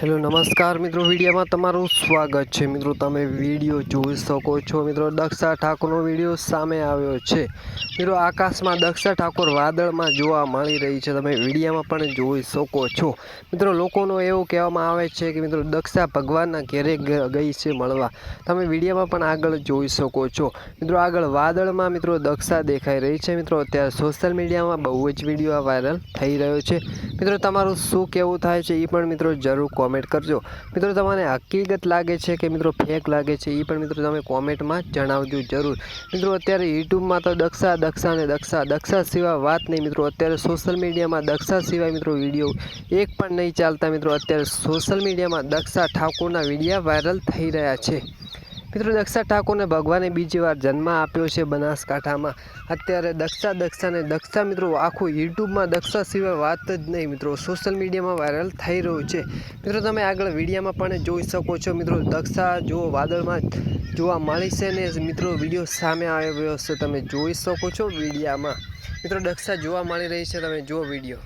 Hello નમસ્કાર મિત્રો, વિડીયોમાં તમારું સ્વાગત છે। મિત્રો તમે વિડીયો જોઈ શકો છો। મિત્રો દક્ષા ઠાકોરનો વિડીયો સામે આવ્યો છે। મિત્રો આકાશમાં દક્ષા ઠાકોર વાદળમાં જોવા મળી રહી છે, તમે વિડીયોમાં પણ જોઈ શકો છો। મિત્રો લોકોનો એવું કહેવામાં આવે છે કે મિત્રો દક્ષા ભગવાનના ઘેરે ગઈ છે મળવા, તમે વિડીયોમાં પણ આગળ જોઈ શકો છો। મિત્રો આગળ વાદળમાં મિત્રો દક્ષા દેખાઈ રહી છે। મિત્રો અત્યારે સોશિયલ મીડિયામાં બહુ જ વિડીયો વાયરલ થઈ રહ્યો છે। મિત્રો તમારું શું કહેવું થાય છે એ પણ મિત્રો જરૂર કોમેન્ટ કરજો। મિત્રો તમને હકીકત લાગે છે કે મિત્રો ફેક લાગે છે એ પણ મિત્રો તમે કોમેન્ટમાં જણાવજો જરૂર। મિત્રો અત્યારે યુટ્યુબમાં તો દક્ષા સિવાય વાત નહીં। મિત્રો અત્યારે સોશિયલ મીડિયામાં દક્ષા સિવાય મિત્રો વિડીયો એક પણ નહીં ચાલતા। મિત્રો અત્યારે સોશિયલ મીડિયામાં દક્ષા ઠાકોરના વિડીયો વાયરલ થઈ રહ્યા છે। મિત્રો દક્ષા ઠાકોરને ભગવાને બીજી વાર જન્મ આપ્યો છે બનાસકાંઠામાં। અત્યારે દક્ષા મિત્રો આખું યુટ્યુબમાં દક્ષા સિવાય વાત જ નહીં, મિત્રો સોશિયલ મીડિયામાં વાયરલ થઈ રહ્યું છે। મિત્રો તમે આગળ વિડીયોમાં પણ જોઈ શકો છો। મિત્રો દક્ષા જો વાદળમાં જોવા મળી છે ને મિત્રો વિડીયો સામે આવ્યો છે, તમે જોઈ શકો છો વિડીયામાં। મિત્રો દક્ષા જોવા મળી રહી છે, તમે જુઓ વિડીયો।